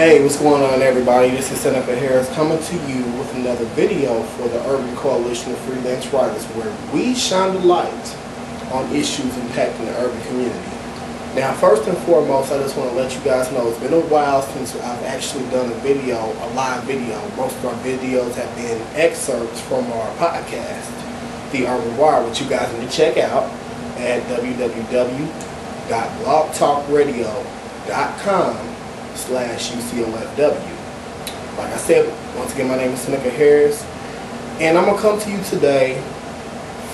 Hey, what's going on, everybody? This is Senica coming to you with another video for the Urban Coalition of Freelance Writers, where we shine the light on issues impacting the urban community. Now, first and foremost, I just want to let you guys know it's been a while since I've actually done a live video. Most of our videos have been excerpts from our podcast, The Urban Wire, which you guys need to check out at www.blogtalkradio.com/UCOFW. Like I said, once again, my name is Senica Harris, and I'm going to come to you today.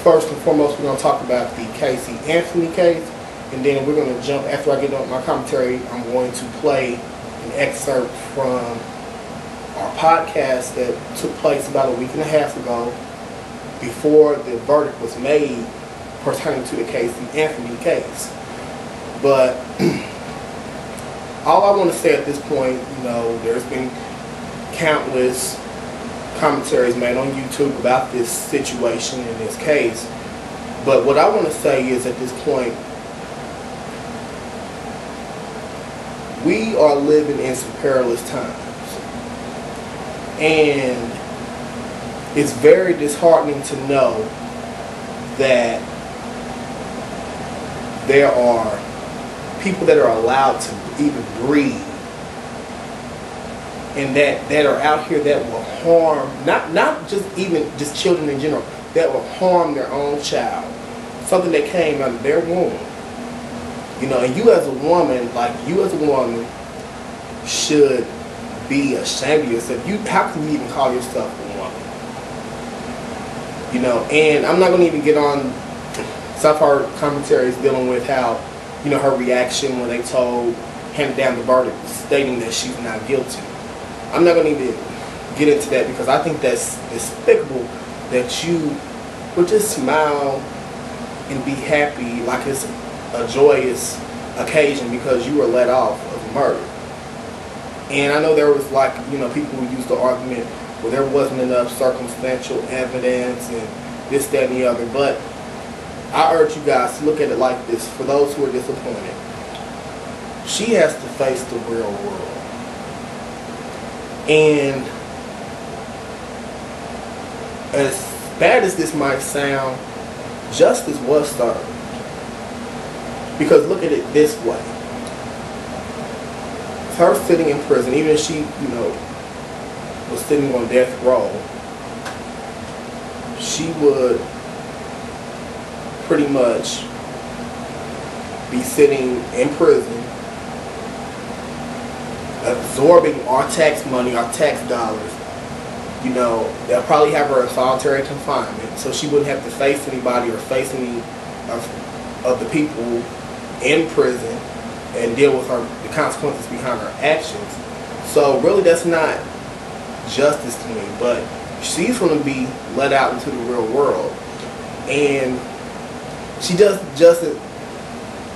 First and foremost, we're going to talk about the Casey Anthony case, and then we're going to jump, after I get on my commentary, I'm going to play an excerpt from our podcast that took place about a week and a half ago, before the verdict was made pertaining to the Casey Anthony case. But all I want to say at this point, there's been countless commentaries made on YouTube about this situation in this case. But what I want to say is, at this point, we are living in some perilous times. And it's very disheartening to know that there are people that are allowed to even breathe, and that are out here that will harm, not just children in general, that will harm their own child, something that came out of their womb. And you as a woman, should be ashamed of yourself. How can you even call yourself a woman? And I'm not going to even get on some of our commentaries dealing with how, her reaction when they handed down the verdict stating that she's not guilty. I'm not going to even get into that, because I think that's despicable that you would just smile and be happy like it's a joyous occasion because you were let off of murder. And I know there was people who used the argument, well, there wasn't enough circumstantial evidence and this, that, and the other, but I urge you guys to look at it like this. For those who are disappointed, she has to face the real world. And as bad as this might sound, justice was served. Because look at it this way. Her sitting in prison, even if she, was sitting on death row, she would pretty much be sitting in prison, absorbing our tax money, our tax dollars. They'll probably have her in solitary confinement, so she wouldn't have to face anybody or face any of the people in prison and deal with the consequences behind her actions. So really, that's not justice to me. But she's going to be let out into the real world, and she doesn't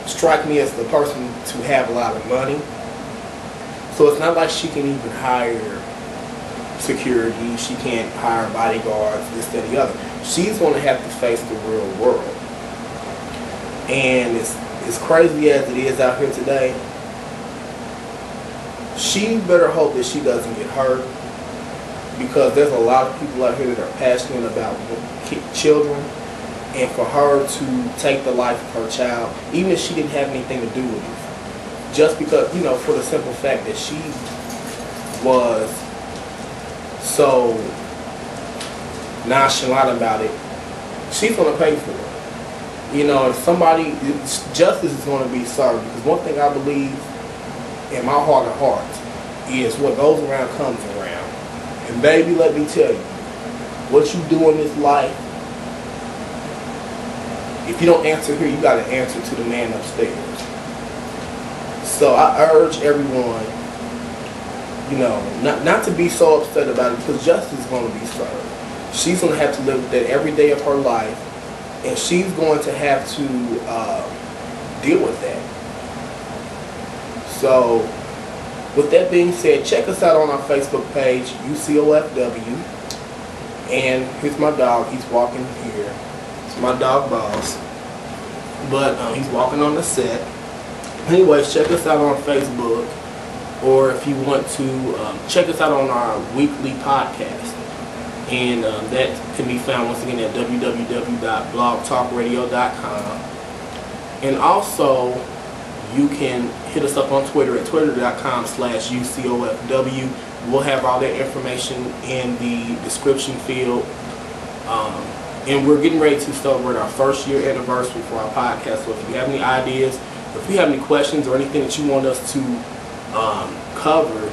strike me as the person to have a lot of money. So it's not like she can even hire security. She can't hire bodyguards, this, that, and the other. She's going to have to face the real world. And as crazy as it is out here today, she better hope that she doesn't get hurt, because there's a lot of people out here that are passionate about children, and for her to take the life of her child, even if she didn't have anything to do with it, just because, for the simple fact that she was so nonchalant about it, she's going to pay for it. Justice is going to be served, because one thing I believe in my heart of hearts is what goes around comes around. And baby, let me tell you, what you do in this life, if you don't answer here, you got to answer to the man upstairs. So I urge everyone, not to be so upset about it, because justice is going to be served. She's going to have to live with that every day of her life, and she's going to have to deal with that. So, with that being said, check us out on our Facebook page, UCOFW. And here's my dog. He's walking here. It's my dog, Boss. But he's walking on the set. Anyways, check us out on Facebook. or if you want to check us out on our weekly podcast. And that can be found once again at www.blogtalkradio.com. And also, you can hit us up on Twitter at twitter.com/UCOFW. We'll have all that information in the description field. And we're getting ready to celebrate our first year anniversary for our podcast. So if you have any ideas, if you have any questions or anything that you want us to cover,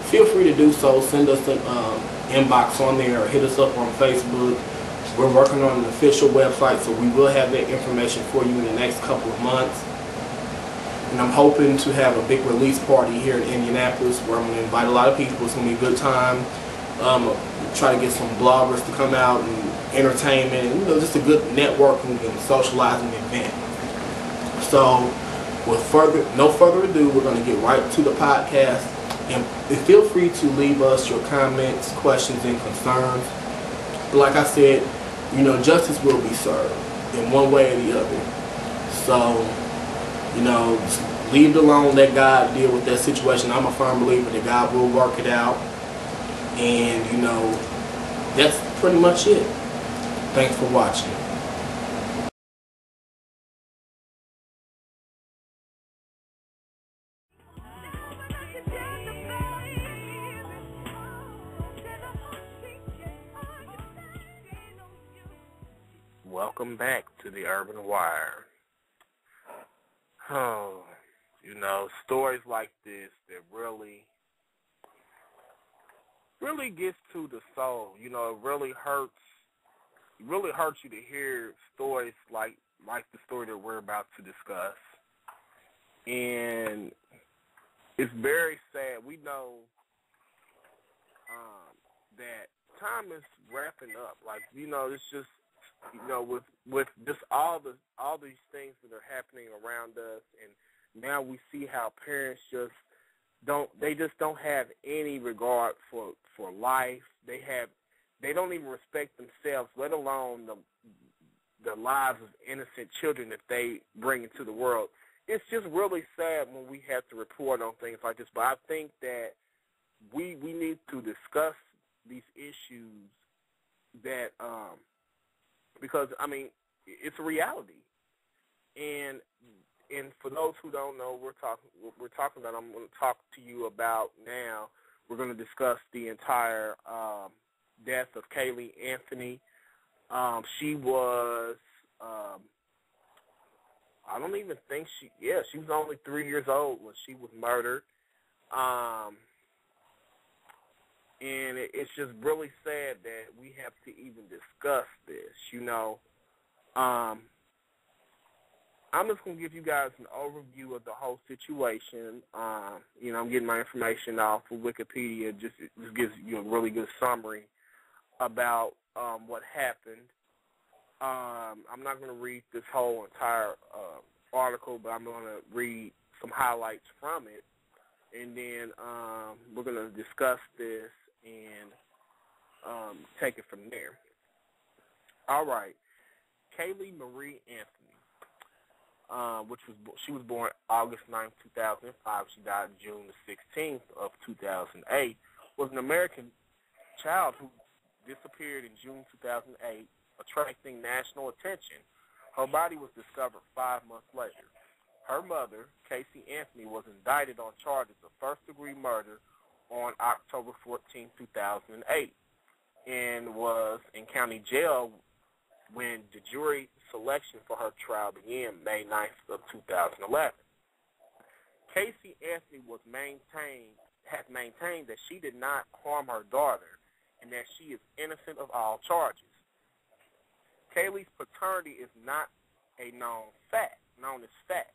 feel free to do so. Send us an inbox on there or hit us up on Facebook. We're working on an official website, so we will have that information for you in the next couple of months. And I'm hoping to have a big release party here in Indianapolis where I'm going to invite a lot of people. It's going to be a good time. Try to get some bloggers to come out and entertainment, and just a good networking and socializing event. So with no further ado, we're going to get right to the podcast. And feel free to leave us your comments, questions, and concerns. But like I said, justice will be served in one way or the other. So, just leave it alone, let God deal with that situation. I'm a firm believer that God will work it out. And, that's pretty much it. Thanks for watching. Welcome back to the Urban Wire. Oh, stories like this that really gets to the soul. It really hurts you to hear stories like the story that we're about to discuss. And it's very sad. We know that time is wrapping up. It's just, with just all these things that are happening around us, and now we see how parents just don't have any regard for life. They don't even respect themselves, let alone the lives of innocent children that they bring into the world. It's just really sad when we have to report on things like this. But I think that we need to discuss these issues that because it's a reality. And for those who don't know, we're talking about. I'm going to talk to you about now. We're going to discuss the entire death of Kaylee Anthony. She was, I don't even think she was only 3 years old when she was murdered. And it's just really sad that we have to even discuss this, I'm just going to give you guys an overview of the whole situation. I'm getting my information off of Wikipedia. Just gives you a really good summary about what happened. I'm not going to read this whole entire article, but I'm going to read some highlights from it. And then we're going to discuss this and take it from there. All right. Kaylee Marie Anthony. She was born August 9, 2005. She died June the 16th of 2008. Was an American child who disappeared in June 2008, attracting national attention. Her body was discovered 5 months later. Her mother, Casey Anthony, was indicted on charges of first-degree murder on October 14, 2008, and was in county jail when the jury selection for her trial began May 9th of 2011. Casey Anthony has maintained that she did not harm her daughter and that she is innocent of all charges. Kaylee's paternity is not a known as fact.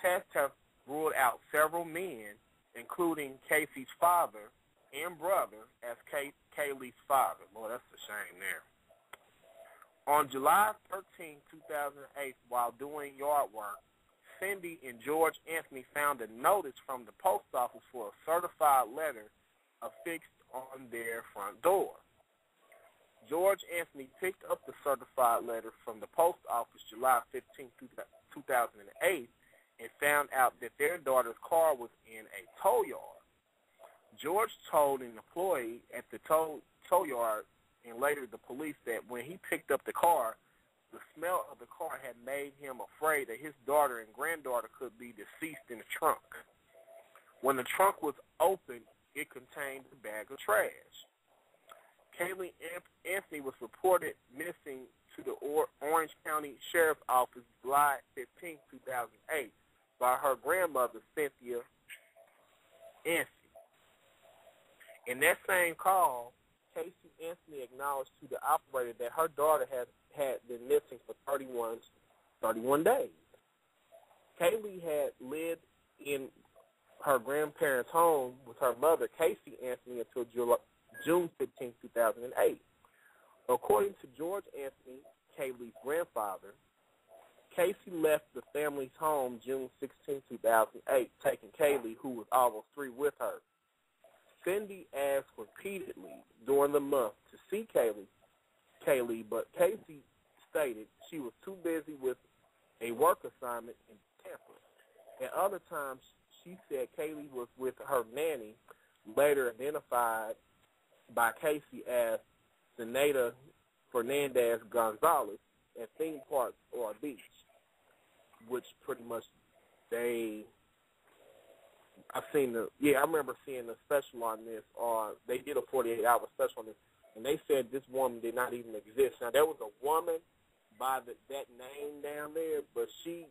Tests have ruled out several men, including Casey's father and brother, as Kaylee's father. Boy, that's a shame there. On July 13, 2008, while doing yard work, Cindy and George Anthony found a notice from the post office for a certified letter affixed on their front door. George Anthony picked up the certified letter from the post office July 15, 2008, and found out that their daughter's car was in a tow yard. George told an employee at the tow yard and later the police that when he picked up the car, the smell of the car had made him afraid that his daughter and granddaughter could be deceased in the trunk. When the trunk was opened, it contained a bag of trash. Kaylee Anthony was reported missing to the Orange County Sheriff's Office July 15, 2008 by her grandmother, Cynthia Anthony. In that same call, Casey Anthony acknowledged to the operator that her daughter had been missing for 31 days. Kaylee had lived in her grandparents' home with her mother, Casey Anthony, until June 15, 2008. According to George Anthony, Kaylee's grandfather, Casey left the family's home June 16, 2008, taking Kaylee, who was almost 3, with her. Cindy asked repeatedly during the month to see Kaylee, but Casey stated she was too busy with a work assignment in Tampa. At other times, she said Kaylee was with her nanny, later identified by Casey as Snyder Fernandez Gonzalez, at theme parks or a beach, which pretty much I remember seeing a special on this, or they did a 48-hour special on this, and they said this woman did not even exist. Now, there was a woman by that name down there, but she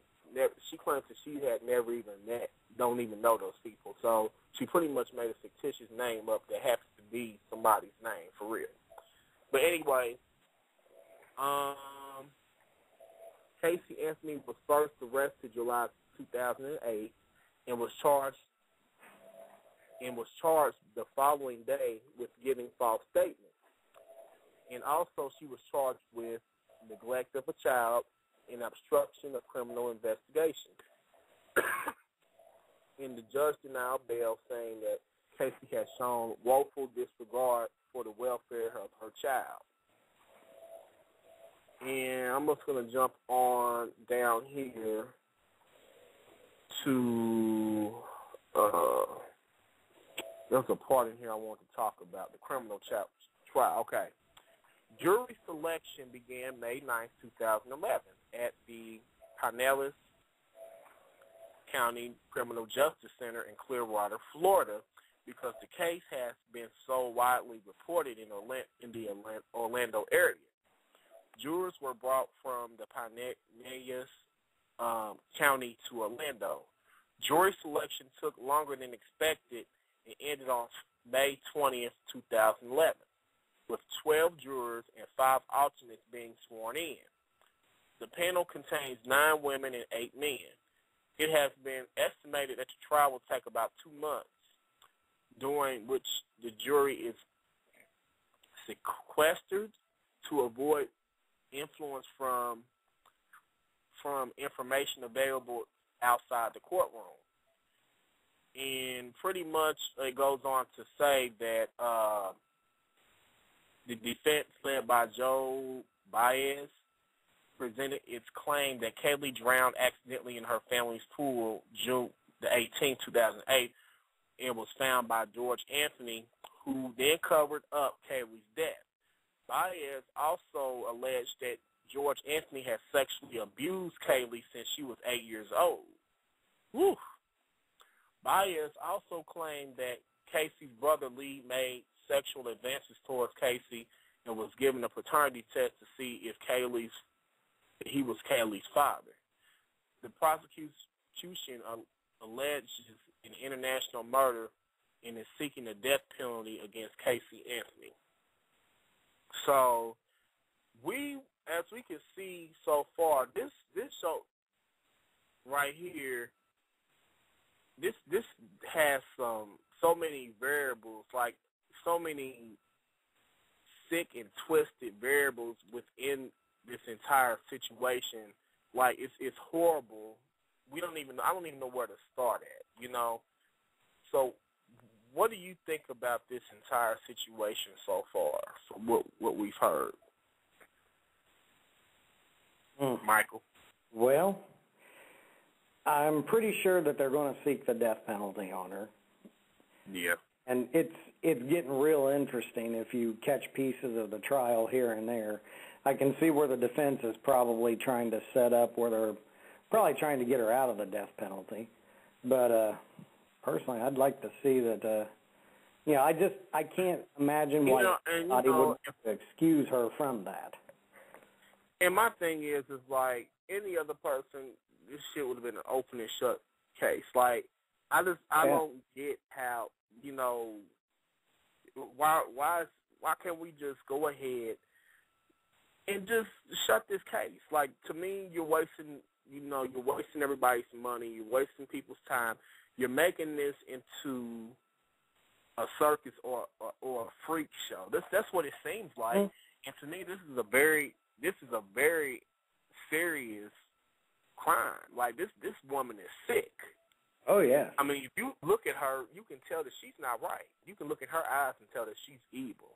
claims that she had never even met, don't even know those people. So she pretty much made a fictitious name up that happens to be somebody's name, for real. But anyway, Casey Anthony was first arrested July 2008 and was charged the following day with giving false statements. And also she was charged with neglect of a child and obstruction of criminal investigation. And the judge denied bail, saying that Casey had shown woeful disregard for the welfare of her child. And I'm just going to jump on down here to, there's a part in here I want to talk about, the criminal trial. Okay. Jury selection began May 9, 2011 at the Pinellas County Criminal Justice Center in Clearwater, Florida, because the case has been so widely reported in the Orlando area. Jurors were brought from the Pinellas County to Orlando. Jury selection took longer than expected and ended on May 20th, 2011, with 12 jurors and 5 alternates being sworn in. The panel contains 9 women and 8 men. It has been estimated that the trial will take about 2 months, during which the jury is sequestered to avoid influence from information available outside the courtroom. And pretty much it goes on to say that the defense, led by Joe Baez, presented its claim that Kaylee drowned accidentally in her family's pool June the 18th, 2008, and was found by George Anthony, who then covered up Kaylee's death. Baez also alleged that George Anthony had sexually abused Kaylee since she was 8 years old. Whew. Baez also claimed that Casey's brother Lee made sexual advances towards Casey and was given a paternity test to see if he was Kaylee's father. The prosecution alleges an international murder and is seeking a death penalty against Casey Anthony. So, as we can see so far, this show right here, this has so many variables, like so many sick and twisted variables within this entire situation. Like it's horrible. I don't even know where to start at, you know. So what do you think about this entire situation so far, from what we've heard? Michael? Well, I'm pretty sure that they're going to seek the death penalty on her. Yeah. And it's getting real interesting if you catch pieces of the trial here and there. I can see where the defense is probably trying to set up where they're probably trying to get her out of the death penalty. But personally, I'd like to see that. I can't imagine why anybody would excuse her from that. And my thing is like any other person, this shit would have been an open and shut case. Like I don't get how, why can't we just go ahead and just shut this case? Like, to me, you're wasting everybody's money, you're wasting people's time, you're making this into a circus or a freak show. That's what it seems like. And to me, this is a very serious crime. Like this woman is sick. Oh yeah. I mean, if you look at her, you can tell that she's not right. You can look at her eyes and tell that she's evil.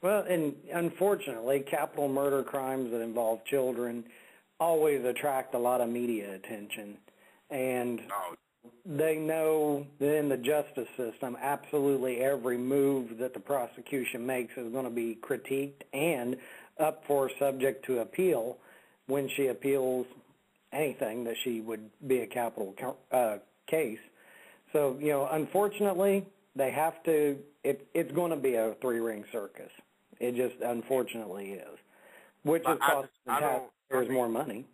Well, and unfortunately, capital murder crimes that involve children always attract a lot of media attention. And they know that in the justice system, absolutely every move that the prosecution makes is going to be critiqued and up for subject to appeal when she appeals anything that she would be a capital case. So, unfortunately, they have to, it's going to be a three-ring circus. It just unfortunately is, which is costing the taxpayers more money.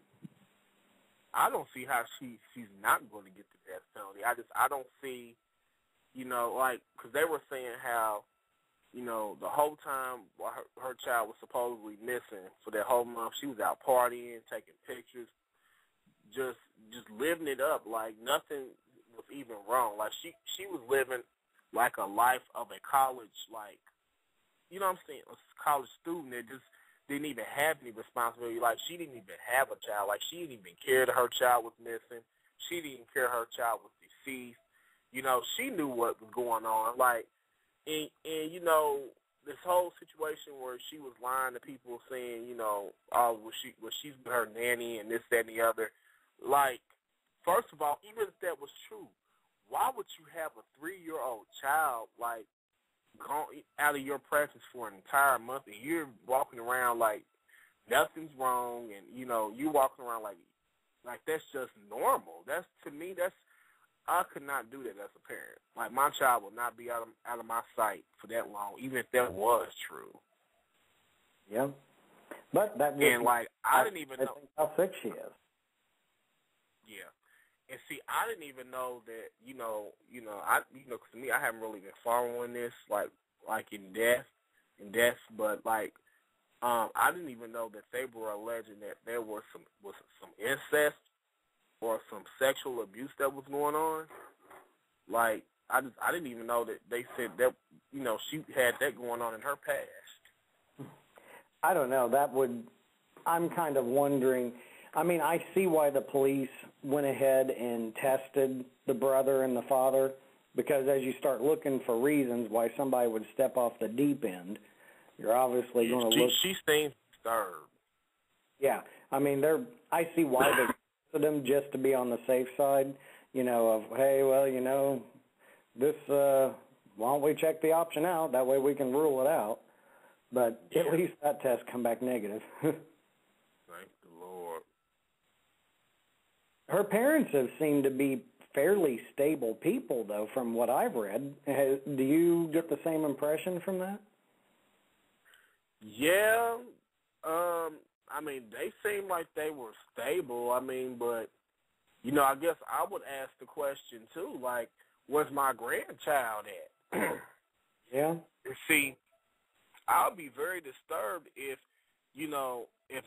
I don't see how she's not going to get the death penalty. I don't see, because they were saying how, the whole time while her child was supposedly missing for that whole month, she was out partying, taking pictures, just living it up like nothing was even wrong. Like she was living like a life of a college, like, you know what I'm saying, a college student that just didn't even have any responsibility. Like, she didn't even have a child. Like, she didn't even care that her child was missing. She didn't even care her child was deceased. She knew what was going on. Like, and this whole situation where she was lying to people saying, she's her nanny and this, that, and the other. Like, first of all, even if that was true, why would you have a 3-year-old child, like, gone out of your presence for an entire month, and you're walking around like nothing's wrong, and you're walking around like that's just normal. That's, to me, I could not do that as a parent. Like, my child will not be out of my sight for that long, even if that was true. Yeah, but that and like I didn't even know how sick she is. Yeah. And see, I didn't even know that, because to me, I haven't really been following this, like in depth, but like, I didn't even know that they were alleging that there was some incest or some sexual abuse that was going on. Like, I didn't even know that they said that, she had that going on in her past. I don't know. I'm kind of wondering. I mean, I see why the police went ahead and tested the brother and the father, because as you start looking for reasons why somebody would step off the deep end, you're obviously going to look. She seems disturbed. Yeah, I mean, I see why they tested them, just to be on the safe side. Of, hey, well, this. Why don't we check the option out? That way we can rule it out. But at least that test come back negative. Thank the Lord. Her parents have seemed to be fairly stable people, though, from what I've read. Do you get the same impression from that? Yeah. I mean, they seem like they were stable. I mean, but, I guess I would ask the question, too, like, where's my grandchild at? Yeah. See, I'll be very disturbed if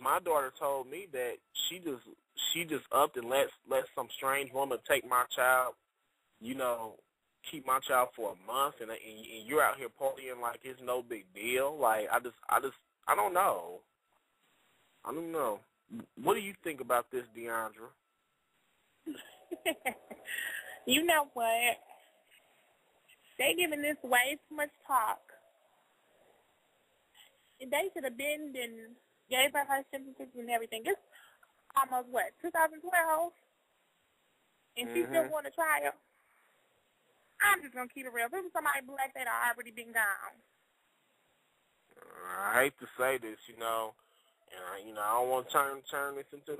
my daughter told me that she just upped and let some strange woman take my child, keep my child for a month, and you're out here partying like it's no big deal. Like, I don't know. I don't know. What do you think about this, Deandra? You know what? They giving this way too much talk. They should have been and gave her sympathy and everything. It's almost, 2012? and she still going to trial, I'm just going to keep it real. If it was somebody black, they'd already been gone. I hate to say this, and I don't want to turn this into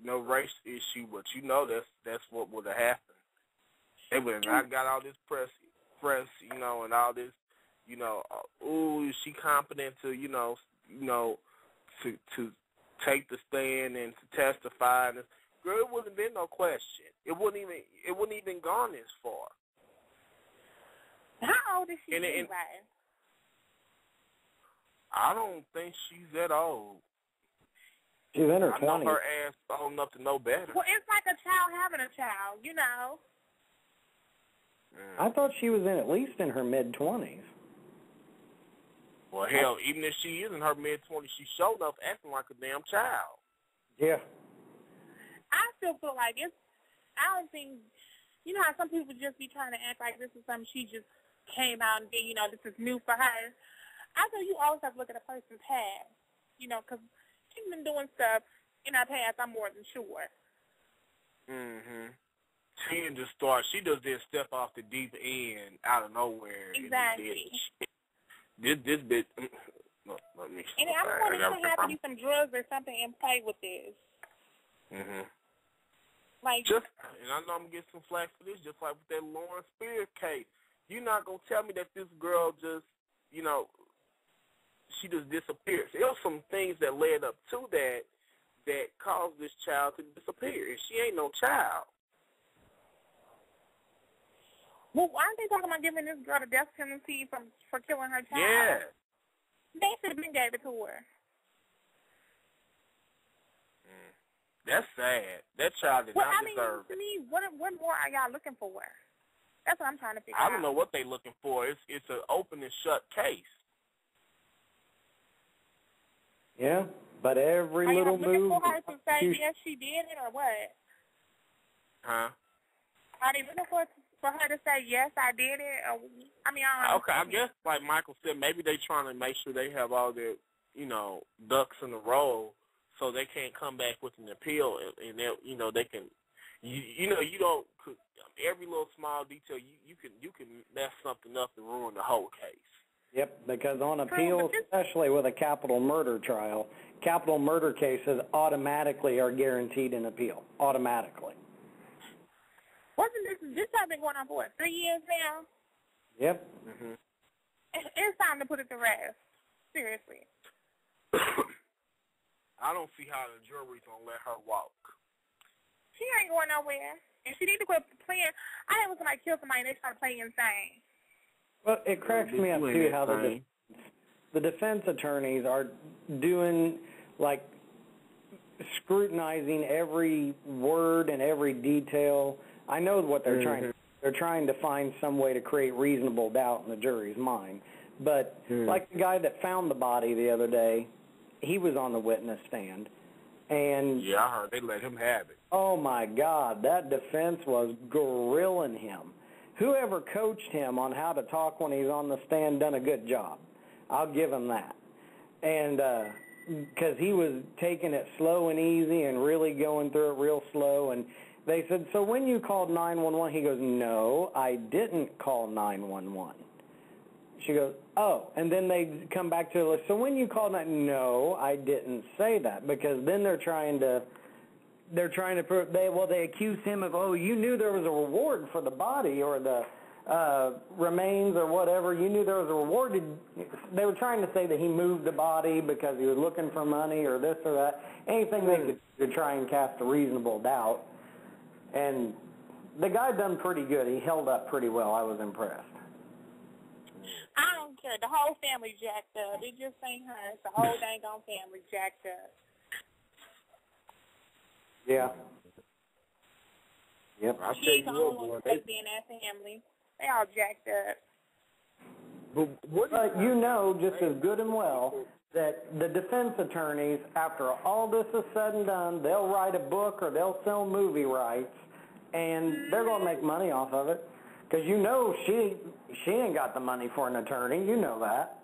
no race issue, but that's what would have happened. They would have not got all this press, and all this, is she competent to, to take the stand and to testify? And girl, it wouldn't have been no question. It wouldn't even gone this far. How old is she anyway? I don't think she's that old. She's in her 20s. I know her ass old enough to know better. Well, it's like a child having a child, I thought she was at least in her mid-20s. Well, hell, even if she is in her mid-20s, she's sure enough acting like a damn child. Yeah. I still feel like I don't think, how some people just be trying to act like this is something she just came out and did, this is new for her. I think you always have to look at a person's past, because she's been doing stuff in her past, I'm more than sure. Mm-hmm. She didn't step off the deep end out of nowhere. Exactly. This bit, let me. And I'm going to have to do some drugs or something and play with this. Mm-hmm. And I know I'm going to get some flack for this, just like with that Lawrence Spears case. You're not going to tell me that this girl just, she just disappeared. There were some things that led up to that caused this child to disappear. And she ain't no child. Well, aren't they talking about giving this girl the death penalty for killing her child? Yeah. They should have been gave it to her. That's sad. That child did not deserve it. To me, what more are y'all looking for? That's what I'm trying to figure out. I don't know what they're looking for. It's an open and shut case. Yeah, but every little move. Are you looking for her to say yes, she did it, or what? Huh? Are they looking for her to say yes, I did it? Or, okay, I guess like Michael said, maybe they trying to make sure they have all their, ducks in a row, so they can't come back with an appeal, and they can, you don't. Every little small detail, you can mess something up and ruin the whole case. Yep, because on appeal, especially with a capital murder trial, capital murder cases automatically are guaranteed an appeal, automatically. This has been going on for 3 years now? Yep. Mm-hmm. It's time to put it to rest. Seriously. I don't see how the jury's going to let her walk. She ain't going nowhere. And she need to quit playing. I hate when somebody kills somebody and they try to play insane. Well, it cracks me up, too, how the defense attorneys are doing, scrutinizing every word and every detail. I know what they're trying to do. They're trying to find some way to create reasonable doubt in the jury's mind. But like the guy that found the body the other day, he was on the witness stand. And yeah, I heard they let him have it. Oh, my God, that defense was grilling him. Whoever coached him on how to talk when he's on the stand done a good job. I'll give him that. And because he was taking it slow and easy and really going through it real slow. And they said, so when you called 911, he goes, no, I didn't call 911. She goes, oh, and then they come back to her, so when you called that, no, I didn't say that, because then they're trying to prove, they accuse him of, oh, you knew there was a reward for the body or the remains or whatever, you knew there was a reward. They were trying to say that he moved the body because he was looking for money or this or that, anything they could to try and cast a reasonable doubt. And the guy done pretty good. He held up pretty well. I was impressed. I don't care. The whole family jacked up. It just ain't her. It's the whole dang on family jacked up. Yeah. Yep. She's the only one that's being that family. They all jacked up. But you know just as good and well that the defense attorneys, after all this is said and done, they'll write a book or they'll sell movie rights, and they're going to make money off of it. Because you know she ain't got the money for an attorney. You know that.